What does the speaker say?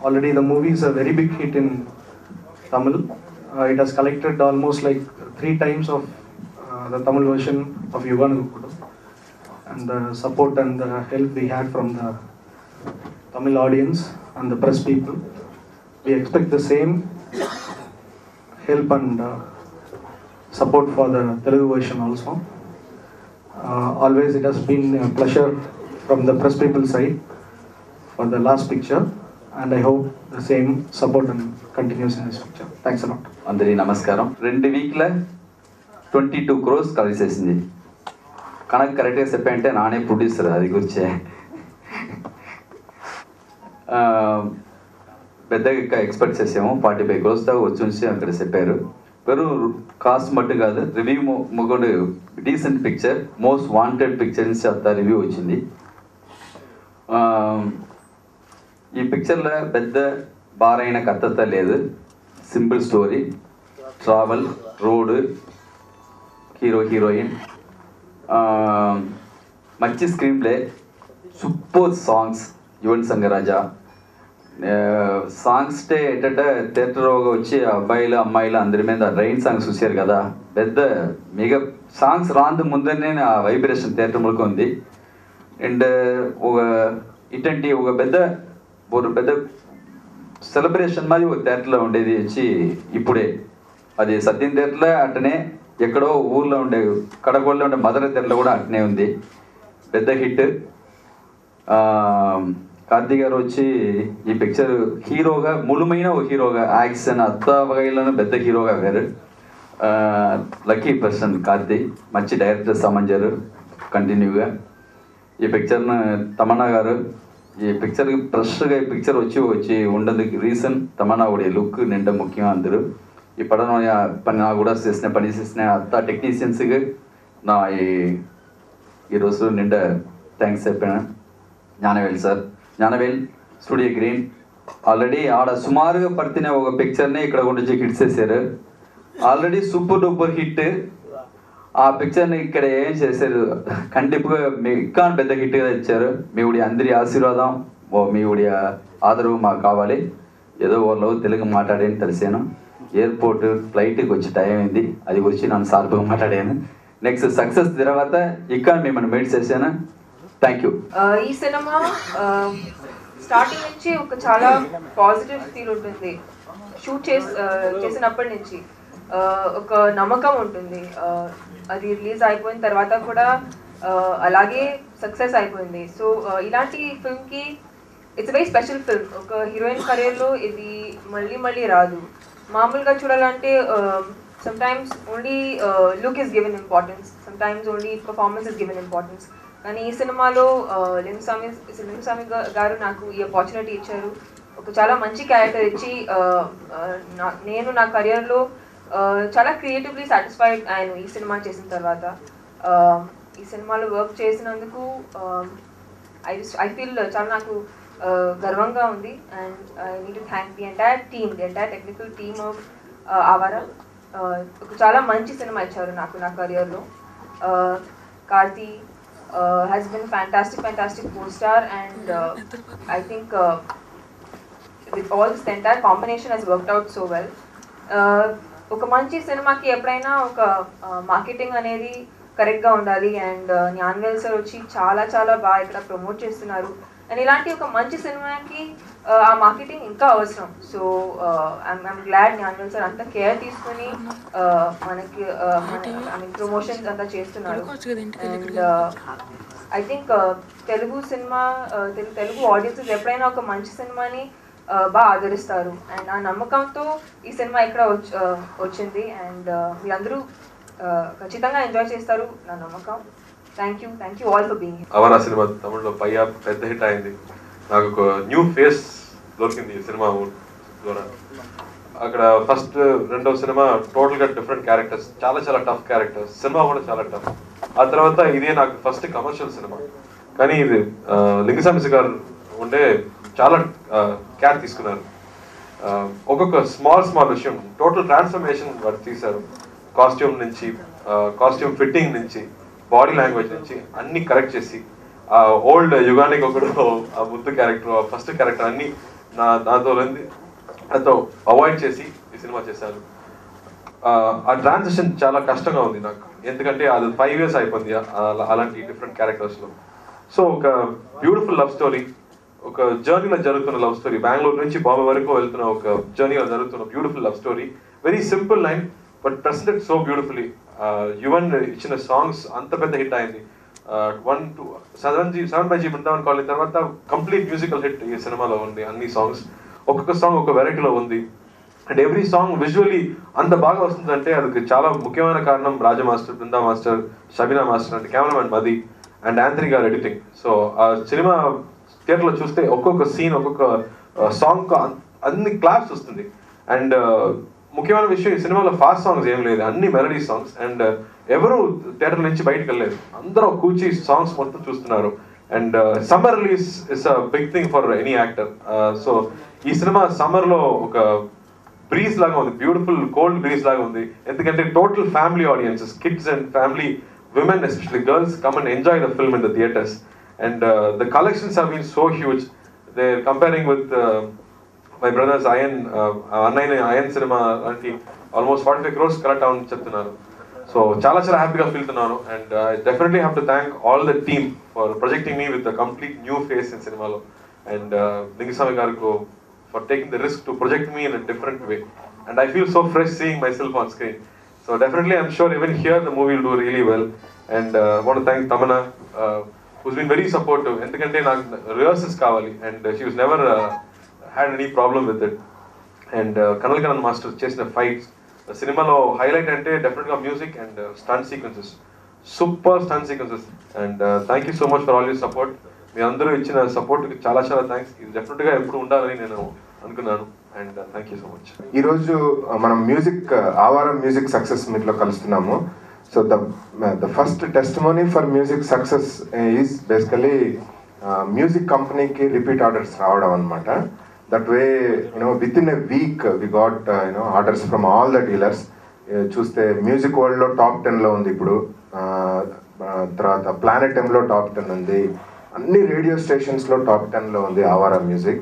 already the movie is a very big hit in Tamil. It has collected almost like 3 times of the Tamil version of Yuganukkudu. And the support and the help we had from the Tamil audience and the press people, we expect the same help and support for the Telugu version also. Always it has been a pleasure from the press people side for the last picture, and I hope the same support and continues in this picture. Thanks a lot. అందరి నమస్కారం. 2 వీక్ల 22 crores collect చేసింది. కనుక కరెక్ట్గా చెప్పంటే నానే producer అది గురించే పెద్దగా ఎక్స్పెక్ట్ చేసాము. 45 crores దాకా వచ్చి అక్కడ చెప్పారు. వెறுం కాస్ట్ మట్టు కాదు, రివ్యూ మొగడు decent picture, most wanted picture నుంచి అంత రివ్యూ వచ్చింది. ఈ పిక్చర్లో పెద్ద బారైన కథత లేదు, simple story, travel, road, hero heroine, మంచి screen play, super songs. Yuvan Shankar Raja songs ఏంటంటే థియేటర్ వచ్చి అబ్బాయిలు అమ్మాయిలు అందరి మీద రైన్ సాంగ్స్ చూసారు కదా, పెద్ద మెగా సాంగ్స్ రాందు ముందరనే ఆ వైబ్రేషన్ థియేటర్ ములకు ఉంది. అండ్ ఇటువంటి ఒక పెద్ద సెలబ్రేషన్ మాది ఒక థియేటర్లో ఉండేది వచ్చి ఇప్పుడే అది సత్యం థియేటర్లో అట్టనే, ఎక్కడో ఊర్లో ఉండే కడగోళ్ళలో ఉండే మదర్ థియేటర్లో కూడా అట్టనే ఉంది. పెద్ద హిట్. కార్తీక్ గారు వచ్చి ఈ పిక్చర్ హీరోగా ములుమైన ఒక హీరోగా, యాక్షన్ అత్త వగైలోనే పెద్ద హీరోగా వేరు. లక్కీ పర్సన్ కార్తీక్, మంచి డైరెక్టర్ సమంజరు కంటిన్యూగా. ఈ పిక్చర్ను తమన్నా గారు ఈ పిక్చర్ ఫ్రెష్గా ఈ పిక్చర్ వచ్చి ఉండదుకు రీజన్ తమన్నా ఉடைய లుక్ నిండా ముఖ్యం. అందరూ ఈ పடம் పని నా కూడా పని చేసిన అంత టెక్నీషియన్స్కి నా ఈరోజు నిండా థ్యాంక్స్ చెప్పాను. Gnanavel sir, Gnanavel studio green already ఆడ సుమారుగా పడుతున్న ఒక పిక్చర్ని ఇక్కడ కొంచెం హిట్ చేశారు. Already super duper hit. ఆ పిక్చర్ని ఇక్కడ ఏం చేశారు, కంటిపుగా మీ ఇంకా పెద్ద హిట్గా ఇచ్చారు. మీ అందరి ఆశీర్వాదం, మీ ఆదరవు మాకు కావాలి. ఏదో వాళ్ళు తెలుగు మాట్లాడేని తెలిసాను. ఎయిర్పోర్ట్ ఫ్లైట్కి వచ్చి టైం అయింది, అది గురించి నన్ను సార్పుగా మాట్లాడాను. నెక్స్ట్ సక్సెస్ తర్వాత ఇక్కడ మిమ్మల్ని మీట్ చేశాను. Thank you. ఈ సినిమా స్టార్టింగ్ నుంచి ఒక చాలా పాజిటివ్ ఫీల్ ఉంటుంది. షూట్ చేసినప్పటి నుంచి ఒక నమ్మకం ఉంటుంది. అది రిలీజ్ అయిపోయిన తర్వాత కూడా అలాగే సక్సెస్ అయిపోయింది. సో ఇలాంటి ఫిల్మ్కి ఇట్స్ వెరీ స్పెషల్ ఫిల్మ్. ఒక హీరోయిన్ కెరీర్లో ఇది మళ్ళీ రాదు. మామూలుగా చూడాలంటే sometimes only look is given importance, sometimes only performance is given importance. కానీ ఈ సినిమాలో లింగస్వామి గారు నాకు ఈ ఆపర్చునిటీ ఇచ్చారు. ఒక చాలా మంచి క్యారెక్టర్ ఇచ్చి నేను నా కెరియర్లో చాలా క్రియేటివ్లీ సాటిస్ఫైడ్ అయ్యాను ఈ సినిమా చేసిన తర్వాత. ఈ సినిమాలో వర్క్ చేసినందుకు ఐ ఫీల్ చాలా నాకు గర్వంగా ఉంది. And I need to thank the entire team, the entire technical team of Awara. ఒక చాలా మంచి సినిమా ఇచ్చారు నాకు నా కెరియర్లో. Karthi has been fantastic co-star, and I think with all this, the entire combination has worked out so well. ఒక మంచి సినిమాకి ఎప్పుడైనా ఒక మార్కెటింగ్ అనేది కరెక్ట్గా ఉండాలి. అండ్ జ్ఞానవేల్ సార్ వచ్చి చాలా బాగా ఇక్కడ ప్రమోట్ చేస్తున్నారు. అండ్ ఇలాంటి ఒక మంచి సినిమాకి ఆ మార్కెటింగ్ ఇంకా అవసరం. So I'm glad Gnanavel sir అంతా కేర్ తీసుకుని మనకి ప్రమోషన్స్ అంతా చేస్తున్నారు. And I think Telugu cinema Telugu audiences ఎప్పుడైనా ఒక మంచి సినిమాని బాగా ఆదరిస్తారు. అండ్ ఆ నమ్మకంతో ఈ సినిమా ఇక్కడ వచ్చింది. అండ్ మీరందరూ ఖచ్చితంగా ఎంజాయ్ చేస్తారు నా నమ్మకం. Thank you all for being here. Awara cinema తమిళ్లో పయ్యా పెద్ద హిట్ అయింది. నాకు ఒక న్యూ ఫేస్ దొరికింది ఈ సినిమా ద్వారా. అక్కడ ఫస్ట్ రెండవ సినిమా టోటల్గా డిఫరెంట్ క్యారెక్టర్స్, చాలా టఫ్ క్యారెక్టర్స్. సినిమా కూడా చాలా టఫ్. ఆ తర్వాత ఇదే నాకు ఫస్ట్ కమర్షియల్ సినిమా. కానీ ఇది లింగస్వామి గారు ఉండే చాలా కేర్ తీసుకున్నారు. ఒక్కొక్క స్మాల్ విషయం టోటల్ ట్రాన్స్ఫర్మేషన్ వారు తీశారు. కాస్ట్యూమ్ నుంచి, కాస్ట్యూమ్ ఫిట్టింగ్ నుంచి, బాడీ లాంగ్వేజ్ నుంచి అన్ని కరెక్ట్ చేసి, ఆ ఓల్డ్ యుగానికి ఒకడు ఆ ముద్దు క్యారెక్టర్, ఆ ఫస్ట్ క్యారెక్టర్ అన్ని నాతో అవాయిడ్ చేసి ఈ సినిమా చేశాను. ఆ ట్రాన్సిషన్ చాలా కష్టంగా ఉంది నాకు, ఎందుకంటే అది 5 years అయిపోయింది అలాంటి డిఫరెంట్ క్యారెక్టర్స్లో. సో ఒక బ్యూటిఫుల్ లవ్ స్టోరీ, ఒక జర్నీలో జరుగుతున్న లవ్ స్టోరీ, బెంగళూరు నుంచి బాంబే వరకు వెళ్తున్న ఒక జర్నీలో జరుగుతున్న beautiful love story. Very simple line but presented so beautifully. Yuvan ఇచ్చిన సాంగ్స్ అంత పెద్ద హిట్ అయింది. 7 బృందావన్ కాలనీ తర్వాత కంప్లీట్ మ్యూజికల్ హిట్ ఈ సినిమాలో ఉంది. అన్ని సాంగ్స్ ఒక్కొక్క సాంగ్ ఒక వెరైటీలో ఉంది. అండ్ ఎవ్రీ సాంగ్ విజువల్లీ అంత బాగా వస్తుందంటే அதுக்கு చాలా ముఖ్యమైన కారణం Raja master, Brinda master, Shabina master అంటే కెమెరామెన్ మది అండ్ యాంథనీ గారు ఎడిటింగ్. సో ఆ సినిమా థియేటర్లో చూస్తే ఒక్కొక్క సీన్, ఒక్కొక్క సాంగ్ అన్ని క్లాప్స్ వస్తుంది. అండ్ ముఖ్యమైన విషయం, ఈ సినిమాలో ఫాస్ట్ సాంగ్స్ ఏం లేదు, అన్ని మెలడీ సాంగ్స్. అండ్ ఎవరు థియేటర్ నుంచి బయటకు వెళ్ళలేదు, అందరూ కూర్చి సాంగ్స్ మొత్తం చూస్తున్నారు. And summer release is a big thing for any actor. So ఈ సినిమా సమ్మర్లో ఒక బ్రీజ్ లాగా ఉంది, బ్యూటిఫుల్ కోల్డ్ బ్రీజ్ లాగా ఉంది. ఎందుకంటే total family audiences, kids and family, women especially girls come and enjoy the film in the theaters. And the collections have been so huge. They're comparing with my brothers Ayan Ayan cinema anti almost 45 crores collect down cheptunnaru. So chala happy ga feel tunnanu. And I definitely have to thank all the team for projecting me with a complete new face in cinema lo. And Lingasamy garu for taking the risk to project me in a different way. And I feel so fresh seeing myself on screen. So definitely I'm sure even here the movie will do really well. And I want to thank Tamana, who's been very supportive. Endukante naaku rehearsals kavali, and she was never had any problem with it. And Kanal Kanan master chesina fights, cinema lo highlight ante definitely music and stunt sequences, super stunt sequences. And thank you so much for all your support. మీ అందరూ ఇచ్చిన support కి చాలా thanks. ఇది definite గా ఎప్పుడు ఉండాలని నేను అనుకున్నాను. And thank you so much. ఈరోజు మనం మ్యూజిక్ ఆవారం మ్యూజిక్ సక్సెస్ మీట్లో కలుస్తున్నాము. So the first testimony for music success is basically music కంపెనీకి రిపీట్ ఆర్డర్స్ రావడం అనమాట. That way with in a week we got orders from all the dealers. చూస్తే music వరల్డ్లో టాప్ 10లో ఉంది ఇప్పుడు. తర్వాత ప్లానెట్ M లో టాప్ 10 ఉంది. అన్ని రేడియో స్టేషన్స్లో టాప్ 10లో ఉంది ఆవారా మ్యూజిక్.